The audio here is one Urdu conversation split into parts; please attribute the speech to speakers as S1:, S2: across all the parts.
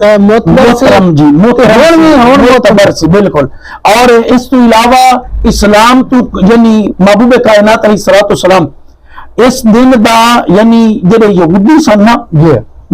S1: محترم جی معتبر سی بالکل. اور اس تو علاوہ اسلام تو یعنی محبوب کائنات علیہ الصلوۃ والسلام اس دن دا یعنی جڑے یہودی سن نا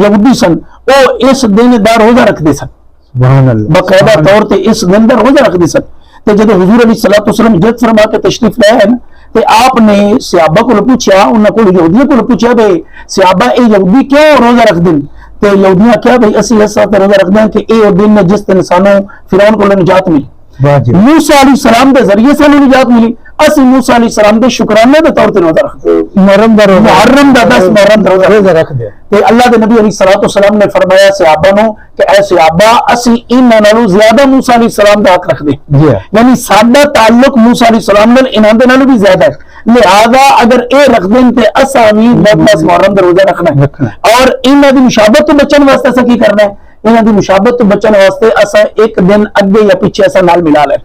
S1: یہودی سن وہ اس دن دا روزہ رکھتے سن
S2: سبحان اللہ
S1: باقاعدہ طور تے اس دن دا روزہ رکھتے سن. تے جب حضور علیہ الصلوۃ والسلام ہجرت فرما کے تشریف لے آئے تے آپ نے صحابہ کو پوچھا انہاں کو یہودیوں کو پوچھا بھئی صحابہ اے یہودی کیوں روزہ رکھ دین تے یہودیاں کیا بھئی اسی اس طرح روزہ رکھ دیں کہ اے وہ دن جس دن سانو فرعون کو نجات ملی موسیٰ علیہ السلام دے ذریعے سے نجات ملی اسی موسیٰ علیہ السلام دے شکرانے دے طور تے روزہ رکھ دے محرم دا 10 محرم دا روزہ رکھ دے. تے اللہ دے نبی علیہ الصلوۃ والسلام نے فرمایا صحابہ نو کہ اے صحابہ اسی انہاں نالوں زیادہ موسیٰ علیہ السلام دا حق رکھ دے یعنی ساڈا تعلق موسیٰ علیہ السلام نال انہاں دے نالوں بھی زیادہ ہے لہذا اگر اے رکھ دیں تے اساں بھی 10 محرم دا روزہ رکھنا ہے اور انہاں دی مشابہت تو بچن واسطے اساں کی کرنا ہے انہاں دی مشابہت تو بچن واسطے اساں ایک دن اگے یا پیچھے اساں نال ملا لیں.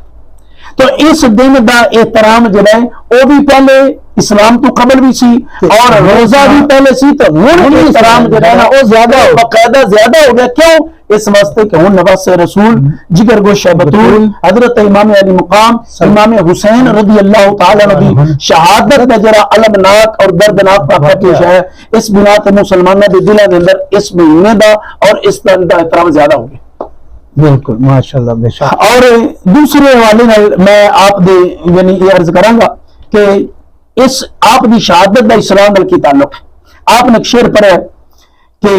S1: تو اس دن دا احترام جڑا ہے وہ بھی پہلے اسلام تو قبل بھی سی اور روزہ بھی پہلے سی تو ہن احترام جڑا ہے وہ زیادہ باقاعدہ زیادہ ہو گیا. کیوں؟ اس واسطے کہ ہن نواز رسول جگر گوشہ بطول حضرت امام علی مقام امام حسین رضی اللہ تعالی عنہ شہادت کا جرا المناک اور دردناک واقعہ پیش ہے اس بنا تے مسلمانوں دے دلاں دے اندر اس مہینے دا اور اس دن دا احترام زیادہ ہو گیا.
S2: بالکل ماشاءاللہ بے شک.
S1: اور دوسرے حوالے نال میں آپ دے یعنی یہ عرض کراں گا کہ اس آپ دی شہادت دا اسلام نال کی تعلق ہے. آپ نے ایک شعر پڑھا ہے کہ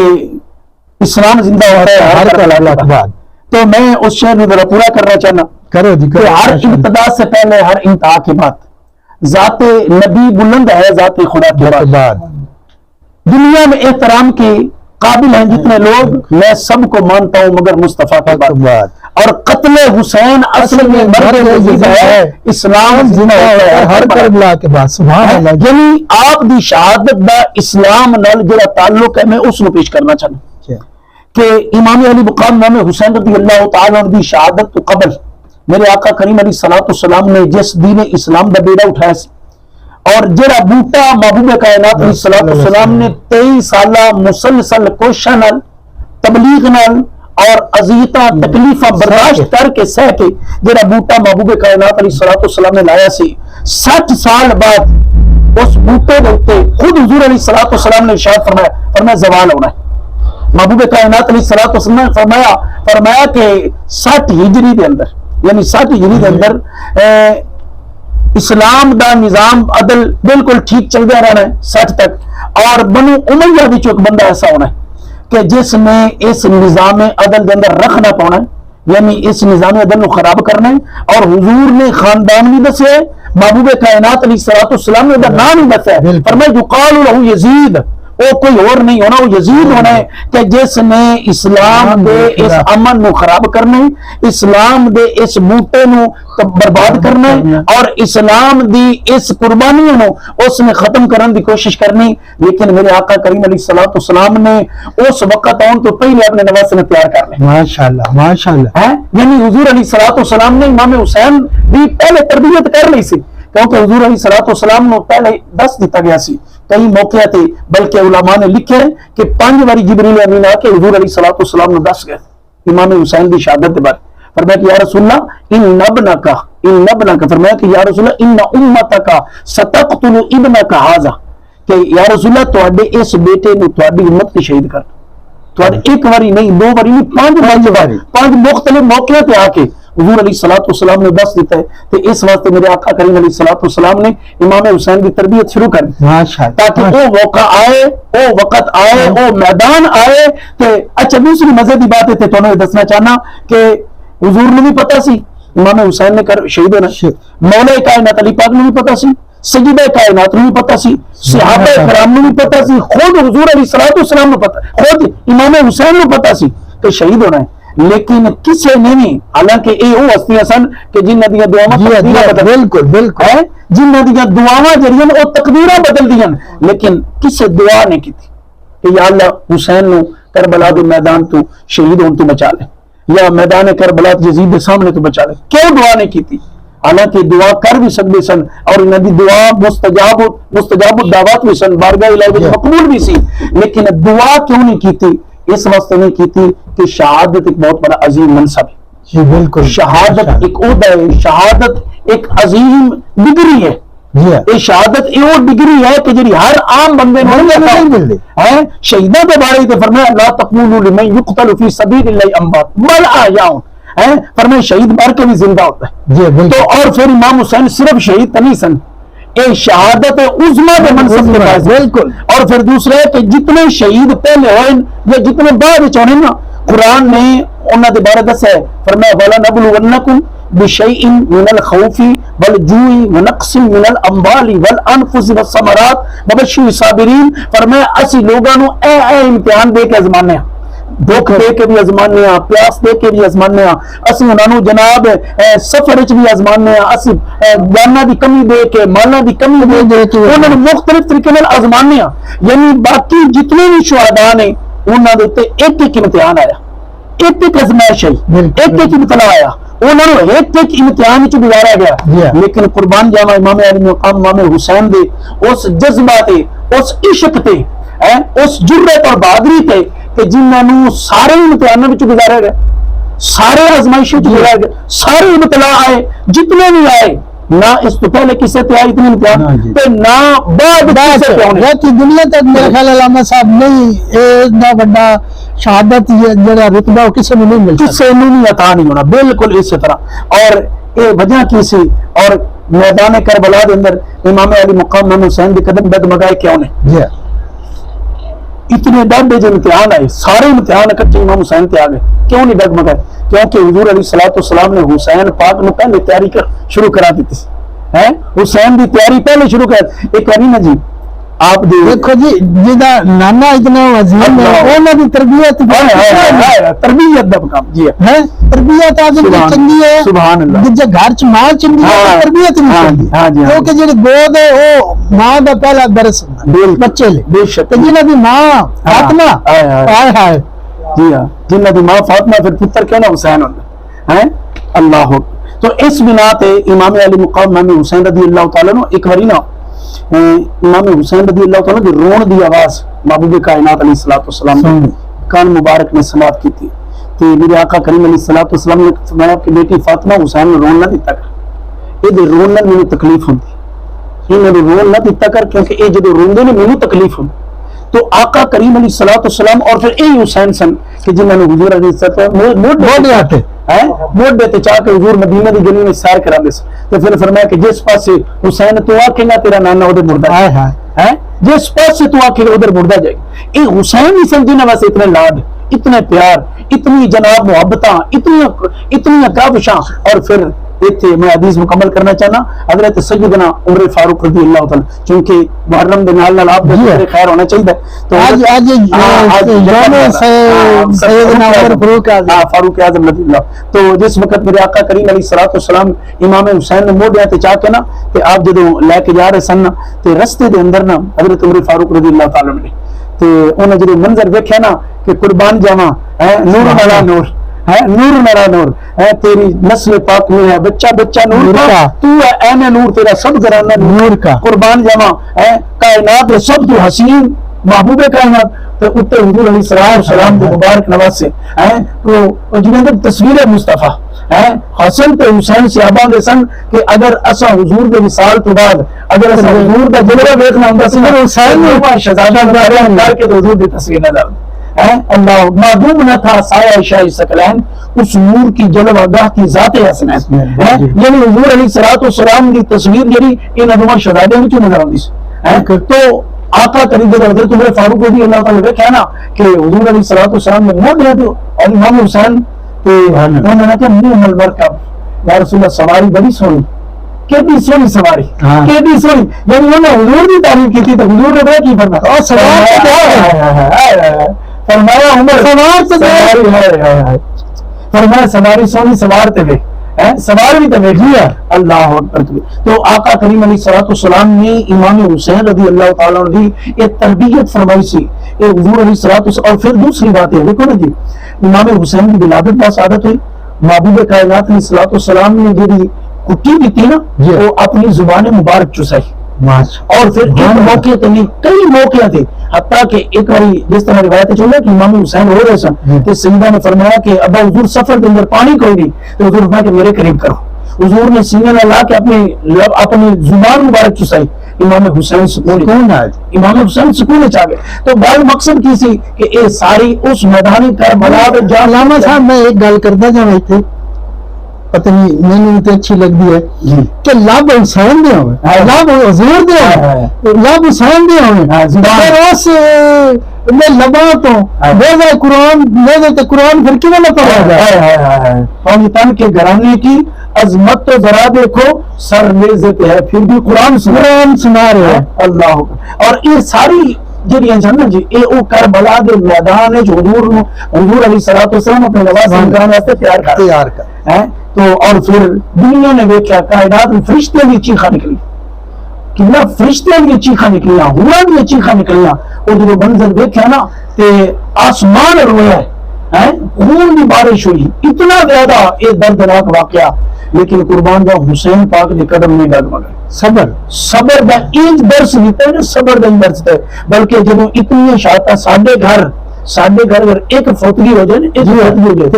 S1: اسلام زندہ ہو رہا ہے ہر کلمہ کے بعد تو میں اس شعر میں ذرا پورا کرنا چاہنا
S2: کرو جی
S1: کہ ہر ابتدا سے پہلے ہر انتہا کے بعد ذات نبی بلند ہے ذات خدا کے بعد. دنیا میں احترام کے قابل ہیں جتنے لوگ میں سب کو مانتا ہوں مگر مصطفیٰ کے بعد. اور قتل حسین اصل میں مرد عزیز ہے اسلام زندہ ہے ہر کربلا کے بعد. سبحان اللہ. یعنی آپ دی شہادت دا اسلام نال جڑا تعلق ہے میں اس نو پیش کرنا چاہنا کہ امام علی مقام امام حسین رضی اللہ تعالی عنہ دی شہادت تو قبل میرے آقا کریم علیہ الصلوۃ والسلام نے جس دین اسلام دا بیڑا اٹھایا سی اور جڑا بوٹا محبوب کائنات علیہ الصلوۃ والسلام نے 23 سالہ مسلسل کوششاں نال تبلیغ نال اور اذیتاں تکلیفاں برداشت کر کے سہ کے جڑا بوٹا محبوب کائنات علیہ الصلوۃ والسلام نے لایا سی 60 سال بعد اس بوٹے دے اوتے خود حضور علیہ الصلوۃ والسلام نے ارشاد فرمایا زوال ہونا ہے. محبوب کائنات علیہ الصلوۃ والسلام نے فرمایا کہ 60 ہجری دے اندر یعنی 60 ہجری دے اندر اسلام دا نظام عدل بالکل ٹھیک چل گیا رہنا ہے 60 تک اور بنو امیہ وچ ایک بندہ ایسا ہونا ہے کہ جس نے اس نظام عدل دے اندر رکھنا پانا ہے یعنی اس نظام عدل کو خراب کرنا ہے. اور حضور نے خاندان بھی دسے محبوب کائنات علیہ الصلوۃ والسلام نے نام ہی دسا ہے فرمایا یقال له یزید وہ کوئی اور نہیں ہونا وہ یزید ہونا ہے کہ جس نے اسلام دے اس امن نو خراب کرنا ہے اسلام دے اس بوٹے نو برباد کرنا ہے اور اسلام دی اس قربانی نو اس نے ختم کرنے دی کوشش کرنی. لیکن میرے آقا کریم علیہ الصلوۃ والسلام نے اس وقت آن تو پہلے اپنے نواسے نے تیار کر لیا.
S2: ماشاءاللہ ماشاءاللہ
S1: یعنی حضور علیہ الصلوۃ والسلام نے امام حسین بھی پہلے تربیت کر لی سی کیونکہ حضور علیہ الصلوۃ والسلام نے پہلے دس دیتا گیا سی کئی موقع تھے بلکہ علماء نے لکھے کہ 5 باری جبریل امین آ کے حضور علیہ الصلوۃ والسلام نے دس گئے امام حسین کی شہادت کے بارے. فرمایا کہ یا رسول اللہ ان ابنک فرمایا کہ یا رسول اللہ ان امتک ستقتل ابنک ھذا کہ یا رسول اللہ تواڈے اس بیٹے نو تواڈی امت کی شہید کر تواڈے ایک باری نہیں 2 باری نہیں 5 مختلف موقع تے آ کے حضور علیہ الصلوۃ والسلام نے دس دیتا ہے. تو اس واسطے میرے آقا کریم علیہ الصلوۃ والسلام نے امام حسین کی تربیت شروع کر دی تاکہ وہ موقع آئے وہ وقت آئے وہ میدان آئے. اچھا دوسری مزے کی بات ہے تو دسنا چاہنا کہ حضور نے بھی پتا سی امام حسین نے شہید ہونا مولا کائنات علی پاک نے بھی پتا سی سیدہ کائنات نے بھی پتا سی صحابہ کرام نے بھی پتا سی خود حضور علیہ الصلوۃ والسلام نے پتا خود امام حسین نے پتا سی کہ شہید ہونا ہے. لیکن کسے نہیں حالانکہ اے وہ ہستیاں سن کہ جنہاں دیاں دعاواں بالکل بالکل جنہاں دیاں دعاواں جڑیاں او تقدیراں بدل دیاں لیکن کسے دعا نہیں کیتی کہ یا اللہ حسین نو کربلا دے میدان تو شہید ہون تو بچا لے یا میدان کربلا یزید دے سامنے تو بچا لے. کیوں دعا نہیں کیتی؟ حالانکہ دعا کر بھی سکتے سن اور انہاں دی دعا مستجاب الدعوات بھی سن بارگاہ الہی وچ مقبول بھی سی لیکن دعا کیوں نہیں کیتی؟ اس واسطے نہیں کیتی کہ شہادت ایک بہت بڑا عظیم منصب ہے.
S2: جی بالکل.
S1: شہادت ایک عہدہ ہے, شہادت ایک عظیم ڈگری ہے. یہ شہادت یہ ڈگری ہے کہ جی ہر عام بندے نہیں ملتی ہے. شہیدوں کے بارے میں فرمایا لا تقولوا لمن يقتل في سبيل الله اموات بل احياء ہے. فرمایا شہید مر کے بھی زندہ ہوتا ہے. تو اور پھر امام حسین صرف شہید تو نہیں سن, اے شہادت عظمیٰ کے منصب کے پاس. بالکل. اور پھر دوسرا ہے کہ جتنے شہید پہلے ہوئے یا جتنے بعد ہونے نا, قرآن نے انہوں نے بارے دس ہے. فرمایا وَلَنَبْلُوَنَّكُمْ بِشَيْءٍ مِّنَ الْخَوْفِ وَالْجُوعِ وَنَقْصٍ مِّنَ الْأَمْوَالِ وَالْأَنفُسِ وَالثَّمَرَاتِ وَبَشِّرِ الصَّابِرِينَ. فرمایا اسی لوگاں نو اے امتحان دے کے ازمانے ہیں, دکھ دے کے بھی ازمانے ہیں, پیاس دے کے بھی ازمانے ہیں, اسی انہاں نو جناب سفر وچ بھی ازمانے ہیں, اسی جاناں دی کمی دے کے مالاں دی کمی دے کے انہاں نو مختلف طریقے نال ازمانے ہیں. یعنی باقی جتنے بھی شہداء نے انہاں دے تے ایک ایک امتحان آیا, ایک ایک ازمائش آئی, ایک ایک ابتلا آیا, انہوں نے ایک ایک امتحان وچ گزارا گیا. لیکن قربان جاواں امام علی مقام امام حسین دے اس جذبہ تے, اس عشق تے, اس جرت اور بہادری تے کہ جنہاں نو سارے امتحاناں وچ گزارا گیا, سارے آزمائشوں وچ گزارا گیا, سارے ابتلا آئے جتنے بھی آئے, نہ اس تو پہلے کسے تے آئی اتنے امتحان تے نہ بعد کسے تے آنے.
S2: کہ دنیا تک میرے خیال علامہ صاحب نہیں اتنا بڑا شہادت جڑا رتبہ وہ کسی میں نہیں ملتا,
S1: کسی میں نہیں عطا نہیں ہونا. بالکل اسی طرح. اور یہ وجہ کی سی, اور میدان کربلا دے اندر امام علی مقام امام حسین دے قدم ڈگمگائے کیوں نے؟ اتنے ڈاڈے جو امتحان آئے, سارے امتحان اکٹھے امام حسین تے آ گئے. کیوں نہیں ڈگمگائے؟ کیونکہ حضور علیہ السلام نے حسین پاک نے پہلے تیاری شروع کرا دی تھی. حسین دی تیاری پہلے شروع کر. ایک بار نا جی آپ
S2: دیکھو جی جدا نانا اتنا عظیم ہے, انہاں دی تربیت
S1: تربیت دا کام جی ہے,
S2: تربیت آدمی دی چنگی ہے.
S1: سبحان اللہ.
S2: جے گھر چ ماں چنگی ہے تربیت نہیں چنگی, کیونکہ جڑی گود ہے وہ ماں دا پہلا درس بچے لے. بے شک. تے جنہاں دی ماں فاطمہ ہائے ہائے
S1: جی ہاں, جنہاں دی ماں فاطمہ پھر پتر کیوں نہ حسین ہوندا ہے. اللہ. تو اس بنا تے امام علی مقام امام حسین رضی اللہ تعالی عنہ ایک باری نا امام حسین رضی اللہ تعالی عنہ دی رون دی آواز محبوب کائنات علیہ الصلوۃ والسلام نے کان مبارک نے سماعت کی تھی. تے میرے آقا کریم علیہ الصلوۃ والسلام نے فرمایا کہ بیٹی فاطمہ حسین نے رون نہ دیتا کر, اے دے رون نال مینوں تکلیف ہوندی, اے میرے رون نہ دیتا کر کیونکہ اے جدوں روندے نے مینوں تکلیف ہوندی. تو آقا کریم علیہ الصلوۃ والسلام اور پھر اے حسین سن کہ جنہاں نے حضور علیہ السلام موڈے آتے موڈے تے چاہ کے حضور مدینہ دی گلی میں سیر کراندے سن. تے پھر فرمایا کہ جس پاسے حسین تو آکے نہ تیرا نانا ادھر مردہ ہے, جس پاسے تو آکے ادھر مردہ جائے. اے حسین ہی سن جنہاں واسطے اتنے لاڈ, اتنے پیار, اتنی جناب محبتاں, اتنی کابشاں. اور پھر اتنے میں حدیث مکمل کرنا چاہنا حضرت سیدنا عمر فاروق رضی اللہ تعالی, چونکہ محرم دے نال نال آپ دے خیر ہونا چاہیے. تو
S2: آج سیدنا عمر
S1: فاروق اعظم رضی اللہ, تو جس وقت میرے آقا کریم علیہ الصلوۃ والسلام امام حسین نے موڈیاں تے چاہ کے نا تے آپ جدوں لے کے جا رہے سن تے رستے دے اندر نا حضرت عمر فاروق رضی اللہ تعالی عنہ تے انہاں جدوں منظر ویکھیا نا کہ قربان جاواں نور والا نور ہے, نور نرا نور ہے, تیری نسل پاک میں ہے بچہ بچہ نور کا, تو ہے این نور, تیرا سب گھرانہ نور کا. قربان جاواں ہے کائنات سب تو حسین محبوب کائنات. تو اتنے حضور علیہ السلام کے مبارک نواز سے تو جنہیں تصویر مصطفیٰ ہے حسن تے حسین صحابہ دے سن کہ اگر اسا حضور دے وصال تو بعد اگر اسا حضور دا جلوہ دیکھنا ہوندا سی حسین نے شہزادہ کر کے حضور دی تصویر نظر اللہ معدوم نہ تھا سایہ شاہ ثقلین, اس نور کی جلوہ گاہ کی ذات حسنین. یعنی حضور علیہ الصلوۃ والسلام کی تصویر جڑی ان دونوں شہزادے وچ نظر آندی سی. تو آقا کریم جب حضرت عمر فاروق رضی اللہ تعالی عنہ کہنا کہ حضور علیہ الصلوۃ والسلام نے موڈ دے اور امام حسین تے انہوں نے کہا منہ المرکب یا رسول اللہ سواری بڑی سونی, کیڑی سونی سواری, کیڑی سونی. یعنی انہوں نے حضور کی تعریف کی تھی تو حضور نے کی فرمایا اور سوار فرمایا عمر سوار سے فرمایا سواری سونی سوار تے وے سوار بھی تے ویکھیا. اللہ اکبر. تو آقا کریم علیہ الصلوۃ والسلام نے امام حسین رضی اللہ تعالی عنہ کی ایک تربیت فرمائی سی حضور علیہ الصلوۃ والسلام. اور پھر دوسری بات ہے دیکھو نا جی, امام حسین کی ولادت با سعادت ہوئی, محبوب کائنات علیہ الصلوۃ والسلام نے جڑی کٹی دی تھی نا وہ اپنی زبان مبارک چسائی,
S3: اور پھر ایک موقع تو نہیں کئی موقع تھے، حتیٰ کہ ایک باری جس طرح روایت چل رہا کہ امام حسین ہو رہے سن کہ سیدہ نے فرمایا کہ ابا حضور سفر کے اندر پانی کوئی نہیں، تو حضور فرمایا کہ میرے قریب کرو، حضور نے سینے میں لا کے اپنی زبان مبارک چسائی، امام حسین سکون آئے، امام حسین سکون چاہ گئے۔ تو بال مقصد کی سی کہ اے ساری اس میدان کربلا
S2: علامہ صاحب میں ایک گل کرتا جا تھے، پتہ نہیں مینوں تے اچھی لگدی ہے کہ لب حسین دے ہوئے، لب حضور دے ہوئے، لب حسین دے ہوئے، پھر اس میں لباں تو بیضا قرآن بیضا تے قرآن پھر کیوں نہ پڑھا جائے؟
S3: قومی تن کے گھرانے کی عظمت تو ذرا دیکھو، سر نیزے پہ ہے پھر بھی قرآن
S2: سنا رہے ہیں
S3: اللہ۔ اور یہ ساری جڑی انجام جی اے او کربلا دے میدان ہے جو حضور علیہ الصلوۃ والسلام اپنے نواز کرنے واسطے تیار کر ہیں۔ تو اور پھر دنیا نے دیکھا کائنات میں فرشتے کی چیخاں نکلی، کتنا فرشتے کی چیخاں نکلیاں، ہوا کی چیخاں نکلیاں، وہ جو منظر دیکھا نا تے آسمان رویا ہے، خون کی بارش ہوئی، اتنا زیادہ یہ دردناک واقعہ، لیکن قربان جاؤ حسین پاک کے قدم نہیں ڈگمگے۔ صبر دا انج برس دیتا ہے، صبر دا انج برس دیتا ہے، بلکہ جب اتنی شاعتہ ساڈے گھر اگر ایک فوتگی ہو جائے، ایک فوتگی ہو جائے،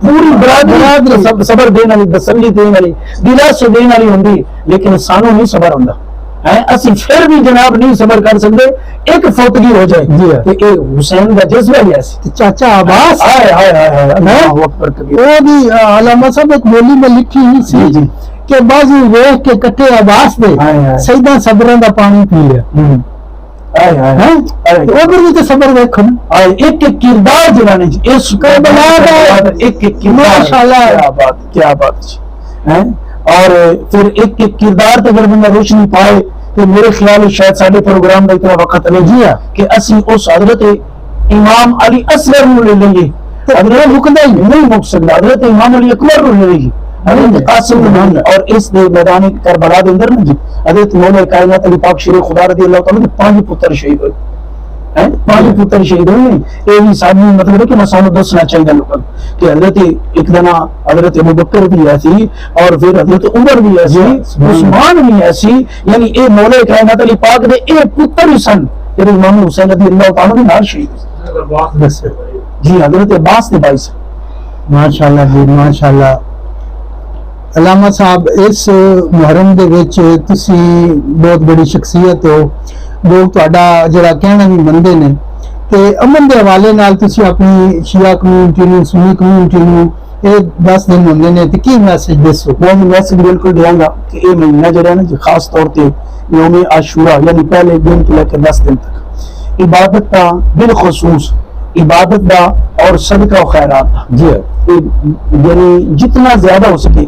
S3: پوری برادری صبر دینے والی، تسلی دینے والی، دلاسے دینے والی ہوندی، لیکن سانوں نہیں صبر ہوندا ہے، اسی پھر بھی جناب نہیں صبر کر سکتے، ایک فوتگی ہو جائے کہ اے حسین کا جذبہ ہی ایسی۔
S2: چاچا عباس
S3: اللہ اکبر کبیر،
S2: وہ بھی علامہ صاحب ایک بولی میں لکھی ہوئی سی کہ بازی ویکھ کے کٹے عباس دے سیداں صبراں دا پانی پی لیا، ادھر بھی تو صبر دیکھو نا،
S3: ایک ایک کردار جنانے اس کربلا کا ایک ایک
S2: ماشاءاللہ
S3: کیا بات ہے۔ اور پھر ایک ایک کردار تے اگر بندہ روشنی پائے تو میرے خیال شاید سارے پروگرام کا اتنا وقت نہیں جیا کہ اسی اس حضرت امام علی اصغر نو لے لیں، حضرت مکدا ہی نہیں مک سکتا، حضرت امام علی اکبر نو لے لیں، حضرت قاسم نو، اور اس دے میدان کربلا دے اندر جی حضرت مولا کائنات علی پاک شیر خدا رضی اللہ تعالی دے 5 پتر شہید ہوئے، 5 پتر شہید ہوئے۔ یہ بھی سامنے مطلب ہے کہ سانو دسنا چاہیے لوگوں کہ حضرت ایک دن حضرت ابوبکر بھی ایسی، اور پھر حضرت عمر بھی ایسی، عثمان بھی ایسی، یعنی اے مولا کائنات علی پاک دے اے پتر ہی سن، یعنی امام حسین رضی اللہ تعالی بھی نال شہید جی، حضرت عباس دے بھائی سن۔
S2: ماشاءاللہ جی ماشاءاللہ۔ علامہ صاحب اس محرم دے وچ تسی بہت بڑی شخصیت ہو، لوگ تہاڈا جڑا کہنا بھی مندے نے، تے امن دے حوالے نال تسی اپنی شیعہ کمیونٹی نوں، سنی کمیونٹی نوں یہ 10 دن ہوندے نے تے کی میسج دسو؟
S3: میں میسج بالکل دیاں گا کہ یہ مہینہ جو ہے نا جی خاص طور پہ یوم عاشورہ یعنی پہلے دن سے لے کے 10 دن تک عبادت کا، بالخصوص عبادت کا اور صدقہ و خیرات کا، جی یعنی جتنا زیادہ ہو سکے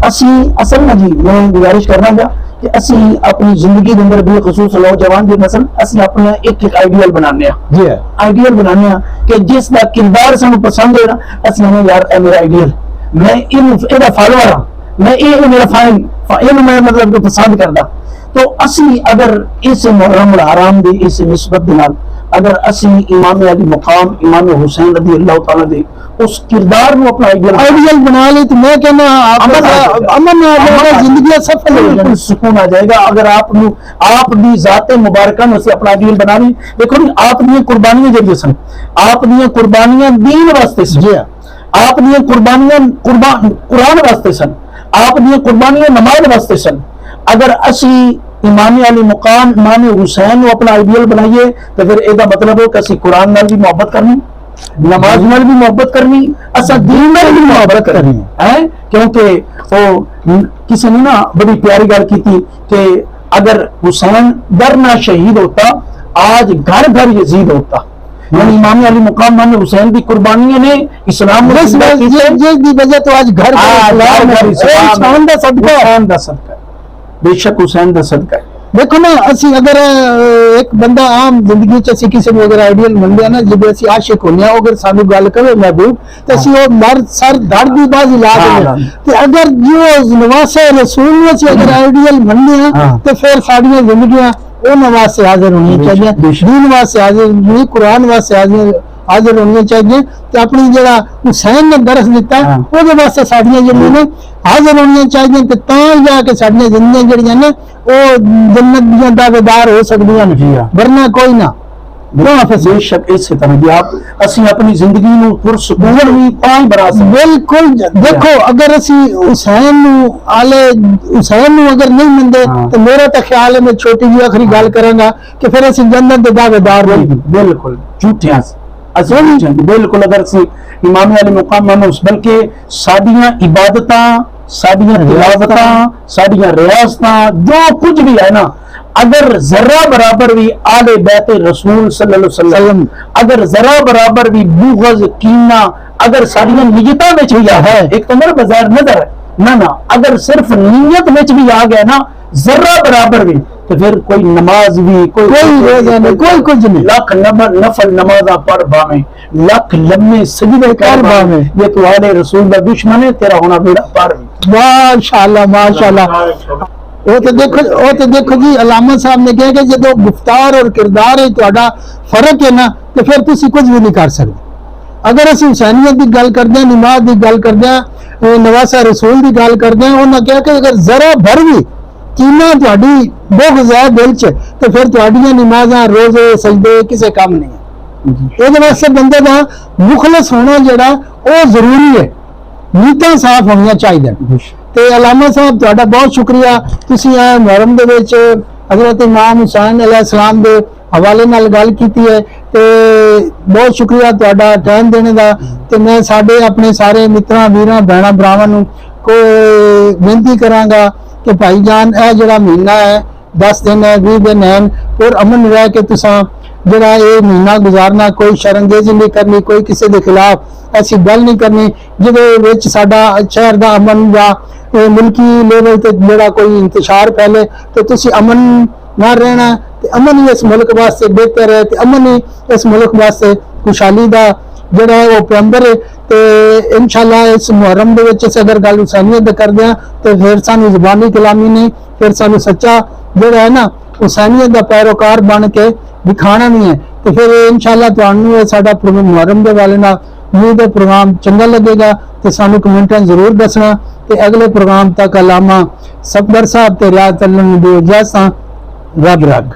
S3: اسی اصل میں جی میں گزارش کرنا گا کہ اسی اپنی زندگی کے اندر بالخصوص نوجوان کی نسل اسی اپنے ایک آئیڈیل بنانے ہیں، جی آئیڈیل بنانے ہیں کہ جس کا کردار سانو پسند ہے نا اسی ہمیں یار اے میرا آئیڈیل، میں یہ فالوور ہاں، میں یہ میرا فائن میں مطلب پسند کردا، تو اسی اگر اس محرم الحرام دی اس نسبت نال اگر اسی امام علی مقام امام حسین رضی اللہ تعالی دے اس کردار کو اپنا
S2: آئیڈیل بنا لے تو میں کہنا امن زندگی سفل ہو جائے،
S3: سکون آ جائے گا۔ اگر آپ دی ذات مبارکہ میں سے اپنا آئیڈیل بنا لیں، دیکھو آپ دی قربانیاں جڑی سن، آپ دی قربانیاں دین واسطے سن، آپ دی قربانیاں قرآن واسطے سن، آپ دی قربانیاں نماز واسطے سن۔ اگر اسی امام علی مقام امام حسین کو اپنا آئیڈیل بنائیے تو پھر یہ مطلب ہو کہ اسی قرآن نال بھی محبت کرنی، نماز نال بھی محبت کرنی، اسا دین نال بھی محبت کرنی ہے، کیونکہ وہ کسی نے نا بڑی پیاری گل کی تھی کہ اگر حسین در نہ شہید ہوتا آج گھر گھر یزید ہوتا، یعنی امام علی مقام امام حسین کی قربانیاں نے اسلام
S2: جس کی وجہ تو آج گھر
S3: حسین دا صدقہ بے شک حسین دا صدقہ ہے۔
S2: دیکھو نا اسی اگر ایک بندہ عام زندگی چ اسی کسی اگر آئیڈیل بنتے ہیں نا جب اسی عاشق ہونے ہیں اگر سانو گل کرے محبوب تو اسی وہ مر سر دھڑ دی بازی لا دیں کہ اگر جو نواسے رسول نے اگر آئیڈیل بننے ہیں تو پھر ساڑیاں زندگیاں وہ نواز سے حاضر ہونی چاہیے، دین واسطے حاضر ہونی، قرآن واسطے حاضر ਹਾਜ਼ਰ ਹੋਣੀਆਂ ਚਾਹੀਦੀਆਂ ਤੇ ਆਪਣੀ ਜਿਹੜਾ ਹੁਸੈਨ ਨੇ ਦਰਸ ਦਿੱਤਾ ਉਹਦੇ ਵਾਸਤੇ ਸਾਡੀਆਂ ਜਿਹੜੀਆਂ ਨੇ ਹਾਜ਼ਰ ਹੋਣੀਆਂ ਚਾਹੀਦੀਆਂ ਤੇ ਤਾਂ ਜਾ ਕੇ ਸਾਡੀਆਂ ਜ਼ਿੰਦਗੀਆਂ ਜਿਹੜੀਆਂ ਨੇ ਉਹ ਜੰਨਤ ਦੀਆਂ ਦਾਅਵੇਦਾਰ ਹੋ ਸਕਦੀਆਂ ਨੇ, ਵਰਨਾ ਕੋਈ ਨਾ।
S3: بے شک اس طرح بھی آپ اسی اپنی زندگی نو پرسکون بھی تاں بنا سکتے
S2: بالکل دیکھو اگر اسی حسین نو اگر نہیں مندے تو میرا تو خیال ہے میں چھوٹی جی آخری گل کراں گا کہ پھر اسی جنت دے دعوے دار نہیں،
S3: بالکل جھوٹے ہیں بالکل اگر اسی امام علی مقام منوس بلکہ ساڈیاں عبادتاں ساڈیاں تلاوتاں ساڈیاں ریاستاں جو کچھ بھی ہے نا اگر ذرہ برابر بھی آل بیت رسول صلی اللہ علیہ وسلم اگر ذرہ برابر بھی بغض کینہ اگر ساڈیاں نیتاں وچ بھی ہے ایک تو میرا بظاہر نظر ہے نہ اگر صرف نیت وچ بھی آ گیا نا ذرہ برابر بھی تو پھر کوئی نماز بھی کوئی
S2: روزہ نہیں کوئی کچھ نہیں،
S3: لاکھ نفل نمازاں پڑھ باویں لاکھ لمحے سجدے کر باویں یہ تو آل رسول دا دشمن ہے تیرا ہونا بیڑا پار بھی۔
S2: ماشاءاللہ ماشاءاللہ۔ وہ تو دیکھو جی علامہ صاحب نے کہا کہ جب گفتار اور کردار ہے تہاڈا فرق ہے نا تو پھر تسی کچھ بھی نہیں کر سکتے۔ اگر اسی حسینیت کی گل کرتے ہیں، نماز کی گل کرتے ہیں، نواسہ رسول کی گل کرتے ہیں، انہوں نے کہا کہ اگر ذرا بھر بھی کینہ تہاڈی بغض ہے دل چ تو پھر تہاڈیاں نمازاں روزے سجدے کسے کام نہیں ہے۔ یہ واسطے بندے دا مخلص ہونا جڑا وہ ضروری ہے، نیتاں صاف ہونیاں چاہیے۔ تے علامہ صاحب تہاڈا بہت شکریہ، تسی اے محرم دے وچ حضرت امام حسین علیہ السلام دے حوالے نال گل کیتی ہے تے بہت شکریہ تہاڈا ٹائم دینے دا۔ تے میں ساڈے اپنے سارے متراں ویراں بہناں بھراواں نوں کوئی بےنتی کراں گا کہ بھائی جان اے جڑا مہینہ ہے 10 دن ہے 20 دن ہیں اور امن رہ کے تساں جڑا یہ مہینہ گزارنا، کوئی شرمگیزی نہیں کرنی، کوئی کسی دے خلاف ایسی گل نہیں کرنی جدے وچ ساڈا شہر دا امن یا ملکی لیول تے جڑا کوئی انتشار پھیلے تو تسی امن نہ رہنا تے امن ہی اس ملک واسطے بہتر ہے تے امن ہی اس ملک واسطے خوشحالی دا جڑا ہے وہ پیمبر ہے۔ تے انشاءاللہ اس محرم دے وچ اگر گل حسینیت دے کردے ہیں تو پھر سانو زبانی کلامی نہیں، پھر سانو سچا جڑا ہے نا حسینیت دا پیروکار بن کے دکھانا نہیں ہے۔ تو پھر انشاءاللہ تانوں ساڈا محرم دے والے نال امید ہے پروگرام چنگا لگے گا تے سانو کمنٹاں ضرور دسنا تے اگلے پروگرام تک علامہ صفدر صاحب تے ریاض اللہ نے دے اجازت رب رکھ۔